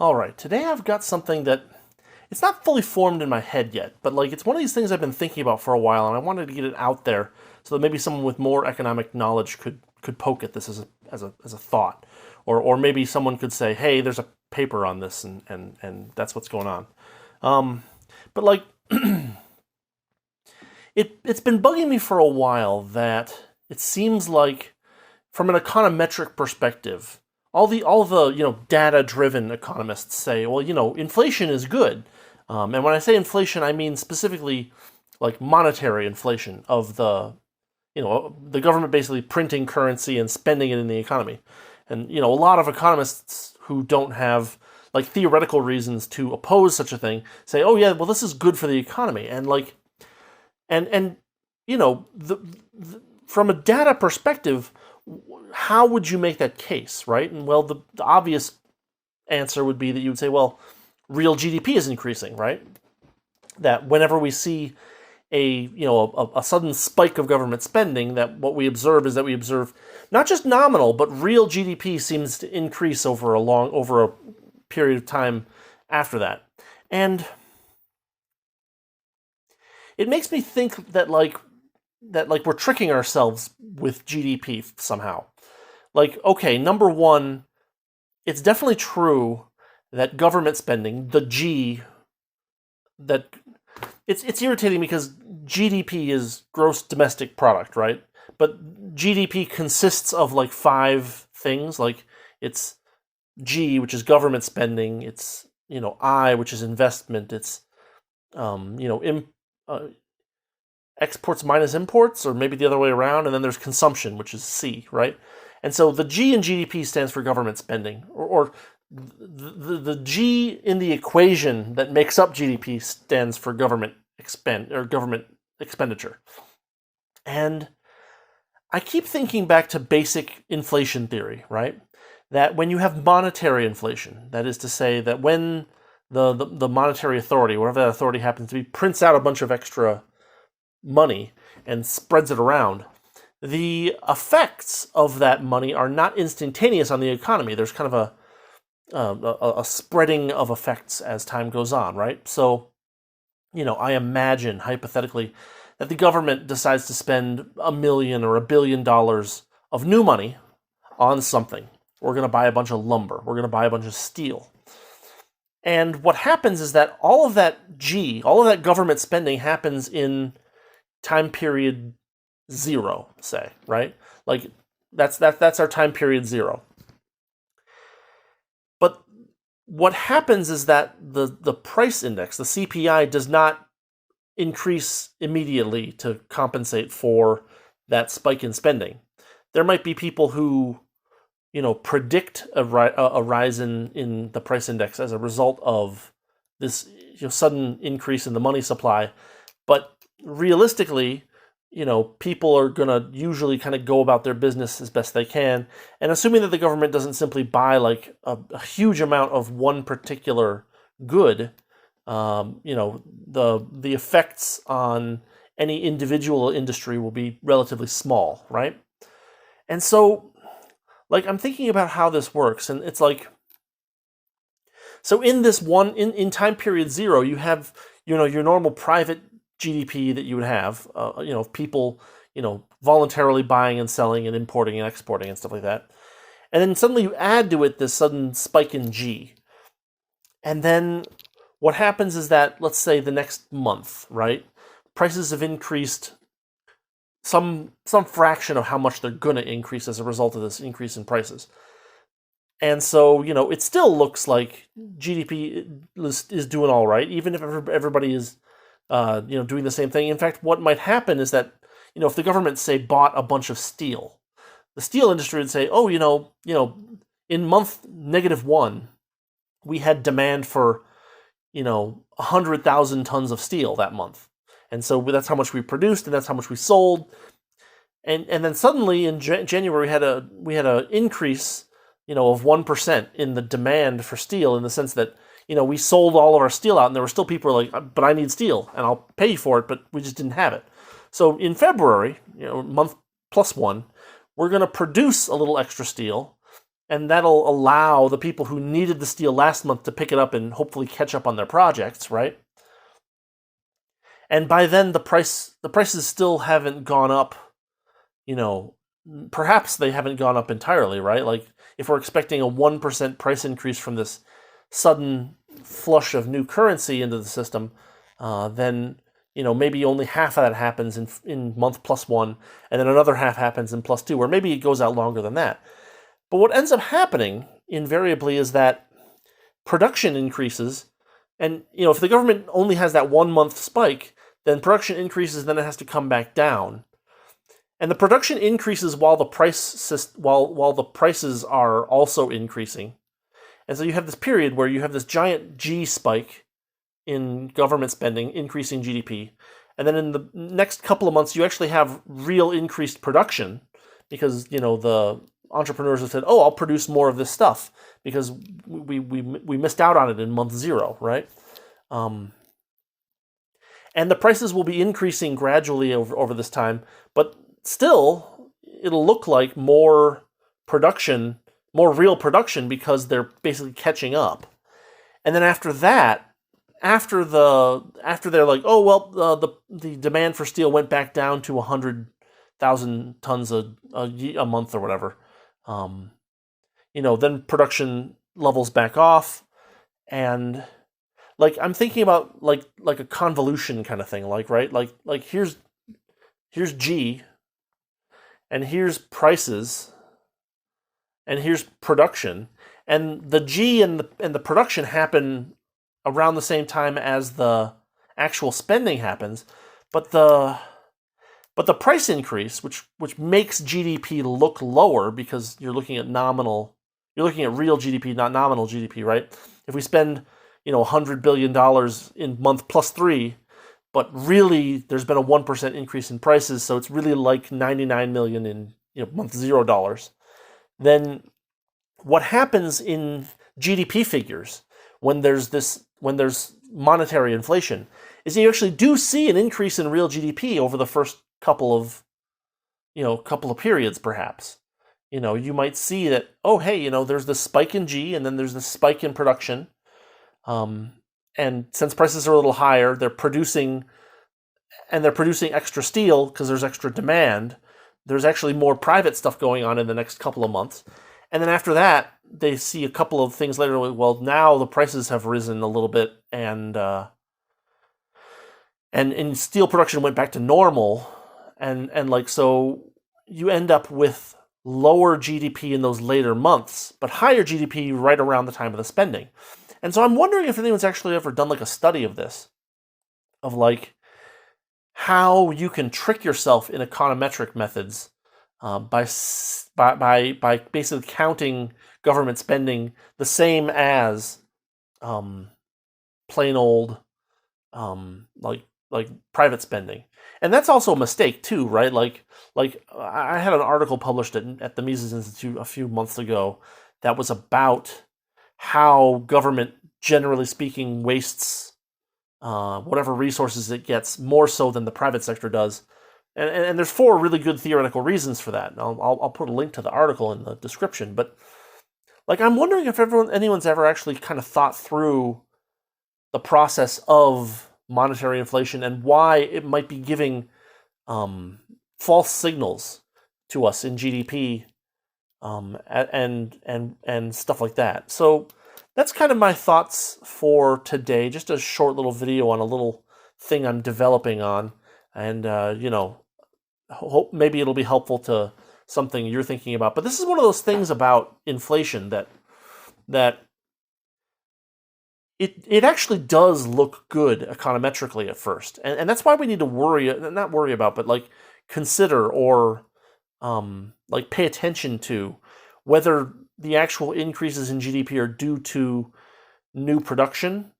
All right, today I've got something that it's not fully formed in my head yet, but like it's one of these things I've been thinking about for a while, and I wanted to get it out there so that maybe someone with more economic knowledge could poke at this as a thought, or maybe someone could say, hey, there's a paper on this, and that's what's going on. But like it's been bugging me for a while that it seems like from an econometric perspective, all the data driven economists say, well, inflation is good, and when I say inflation, I mean specifically like monetary inflation of the government basically printing currency and spending it in the economy, and a lot of economists who don't have like theoretical reasons to oppose such a thing say, oh yeah, well this is good for the economy, and like and from a data perspective, how would you make that case, right? And well, the obvious answer would be that you would say, well, real GDP is increasing, right? That whenever we see a sudden spike of government spending, that what we observe is that we observe not just nominal, but real GDP seems to increase over a period of time after that. And it makes me think that we're tricking ourselves with GDP somehow. Like, okay, number one, it's definitely true that government spending, the G, that it's irritating because GDP is gross domestic product, right? But GDP consists of like five things. Like it's G, which is government spending. It's I, which is investment. It's exports minus imports, or maybe the other way around, and then there's consumption, which is C, right? And so the G in GDP stands for government spending, or the G in the equation that makes up GDP stands for government expenditure. And I keep thinking back to basic inflation theory, right? That when you have monetary inflation, that is to say that when the monetary authority, whatever that authority happens to be, prints out a bunch of extra money and spreads it around, the effects of that money are not instantaneous on the economy. There's kind of a spreading of effects as time goes on, right? So, I imagine hypothetically that the government decides to spend $1 million or $1 billion of new money on something. We're going to buy a bunch of lumber. We're going to buy a bunch of steel. And what happens is that all of that government spending happens in time period 0, say, right? Like that's our time period 0. But what happens is that the price index, the CPI, does not increase immediately to compensate for that spike in spending. There might be people who predict a rise in the price index as a result of this sudden increase in the money supply, but realistically, people are going to usually kind of go about their business as best they can, and assuming that the government doesn't simply buy like a huge amount of one particular good, the effects on any individual industry will be relatively small, right? And so, like, I'm thinking about how this works, and it's like, so in this in time period 0, you have your normal private GDP that you would have, people, voluntarily buying and selling and importing and exporting and stuff like that. And then suddenly you add to it this sudden spike in G. And then what happens is that, let's say the next month, right, prices have increased some fraction of how much they're going to increase as a result of this increase in prices. And so, it still looks like GDP is doing all right, even if everybody is doing the same thing. In fact, what might happen is that, if the government, say, bought a bunch of steel, the steel industry would say, oh, in month -1, we had demand for, 100,000 tons of steel that month. And so that's how much we produced, and that's how much we sold. And then suddenly in January, we had a increase, of 1% in the demand for steel, in the sense that, we sold all of our steel out, and there were still people who were like, but I need steel, and I'll pay you for it, but we just didn't have it. So in February, month +1, we're going to produce a little extra steel, and that'll allow the people who needed the steel last month to pick it up and hopefully catch up on their projects, right? And by then the prices still haven't gone up, perhaps they haven't gone up entirely, right? Like if we're expecting a 1% price increase from this sudden flush of new currency into the system, then maybe only half of that happens in month +1, and then another half happens in +2, or maybe it goes out longer than that. But what ends up happening invariably is that production increases, and if the government only has that 1 month spike, then production increases, then it has to come back down. And the production increases while the prices are also increasing. And so you have this period where you have this giant G spike in government spending, increasing GDP. And then in the next couple of months, you actually have real increased production because, the entrepreneurs have said, oh, I'll produce more of this stuff because we missed out on it in month 0, right? And the prices will be increasing gradually over this time, but still, it'll look like more production, more real production, because they're basically catching up. And then after that, after they're like, oh well, the demand for steel went back down to 100,000 tons a month or whatever, then production levels back off, and like I'm thinking about like a convolution kind of thing, right? Like here's G, and here's prices, and here's production, and the G and the production happen around the same time as the actual spending happens, but the price increase, which makes GDP look lower because you're looking at real GDP, not nominal GDP, right? If we spend $100 billion in month +3, but really there's been a 1% increase in prices, so it's really like 99 million in month $0. Then what happens in GDP figures when there's monetary inflation is you actually do see an increase in real GDP over the first couple of periods, perhaps. You might see that, oh hey, there's this spike in G, and then there's this spike in production. And since prices are a little higher, they're producing extra steel because there's extra demand. There's actually more private stuff going on in the next couple of months. And then after that, they see a couple of things later. Well, now the prices have risen a little bit, and steel production went back to normal, and like so you end up with lower GDP in those later months, but higher GDP right around the time of the spending. And so I'm wondering if anyone's actually ever done like a study of this, of like how you can trick yourself in econometric methods by basically counting government spending the same as plain old like private spending. And that's also a mistake too, right? Like I had an article published at the Mises Institute a few months ago that was about how government, generally speaking, wastes whatever resources it gets more so than the private sector does. And there's 4 really good theoretical reasons for that. I'll put a link to the article in the description. But like I'm wondering if anyone's ever actually kind of thought through the process of monetary inflation and why it might be giving false signals to us in GDP and stuff like that. So that's kind of my thoughts for today. Just a short little video on a little thing I'm developing on, and hope maybe it'll be helpful to something you're thinking about. But this is one of those things about inflation that it actually does look good econometrically at first, and that's why we need to not worry about, but like consider or like pay attention to whether the actual increases in GDP are due to new production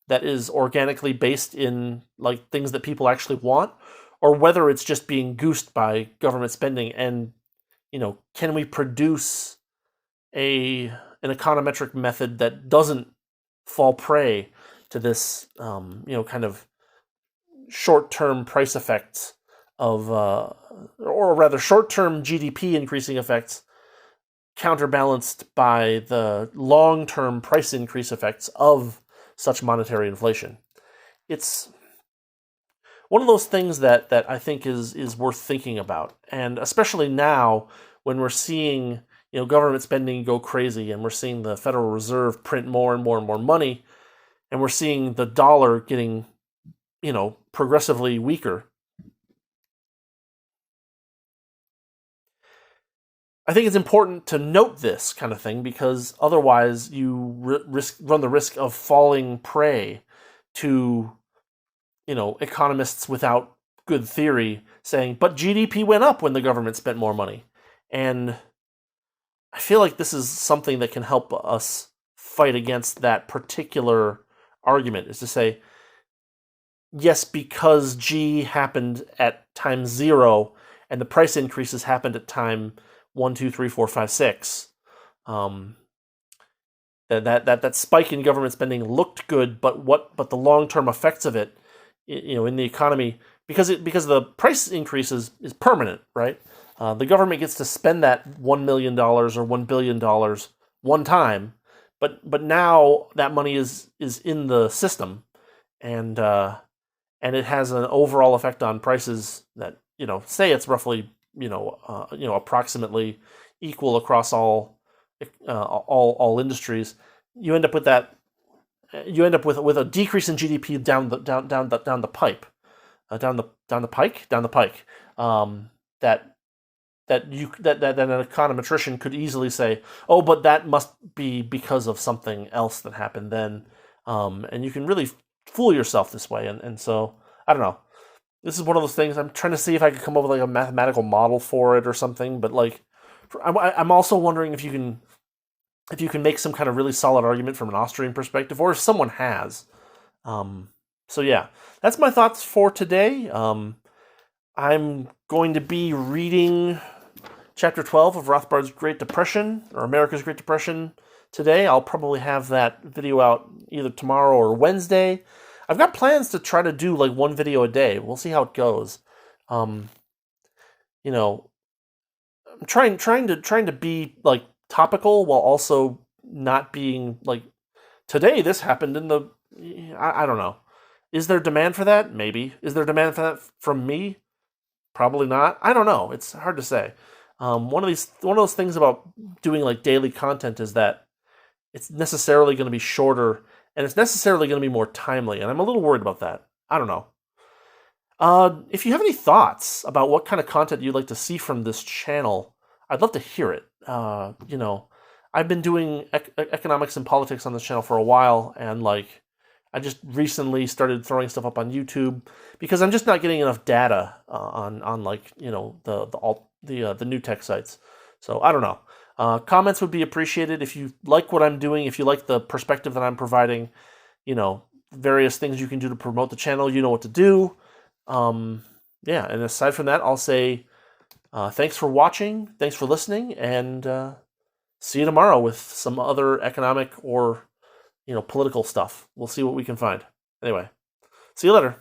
that is organically based in like things that people actually want, or whether it's just being goosed by government spending. And can we produce an econometric method that doesn't fall prey to this kind of short-term price effects of or rather short-term GDP increasing effects counterbalanced by the long-term price increase effects of such monetary inflation. It's one of those things that I think is worth thinking about, and especially now when we're seeing government spending go crazy, and we're seeing the Federal Reserve print more and more and more money, and we're seeing the dollar getting progressively weaker. I think it's important to note this kind of thing because otherwise you run the risk of falling prey to economists without good theory saying, but GDP went up when the government spent more money. And I feel like this is something that can help us fight against that particular argument, is to say, yes, because G happened at time 0 and the price increases happened at time 1, 2, 3, 4, 5, 6. That spike in government spending looked good, but the long-term effects of it, in the economy, because the price increase is permanent, right? The government gets to spend that $1 million or $1 billion one time, but now that money is in the system, and it has an overall effect on prices that say it's roughly approximately equal across all industries. You end up with that. You end up with a decrease in GDP down the pipe, down the pike. That an econometrician could easily say, oh, but that must be because of something else that happened then, and you can really fool yourself this way. And so I don't know. This is one of those things. I'm trying to see if I could come up with like a mathematical model for it or something. But like, I'm also wondering if you can make some kind of really solid argument from an Austrian perspective, or if someone has. So yeah, that's my thoughts for today. I'm going to be reading Chapter 12 of Rothbard's Great Depression, or America's Great Depression, today. I'll probably have that video out either tomorrow or Wednesday. I've got plans to try to do like one video a day. We'll see how it goes. I'm trying to be like topical while also not being like, today this happened in the. I don't know. Is there demand for that? Maybe. Is there demand for that from me? Probably not. I don't know. It's hard to say. One of those things about doing like daily content is that it's necessarily going to be shorter, and it's necessarily going to be more timely, and I'm a little worried about that. I don't know. If you have any thoughts about what kind of content you'd like to see from this channel, I'd love to hear it. I've been doing economics and politics on this channel for a while, and like, I just recently started throwing stuff up on YouTube because I'm just not getting enough data on like the new tech sites. So I don't know. Comments would be appreciated if you like what I'm doing, if you like the perspective that I'm providing. Various things you can do to promote the channel. You know what to do. Yeah, and aside from that, I'll say thanks for watching, thanks for listening, and see you tomorrow with some other economic or political stuff. We'll see what we can find. Anyway, see you later.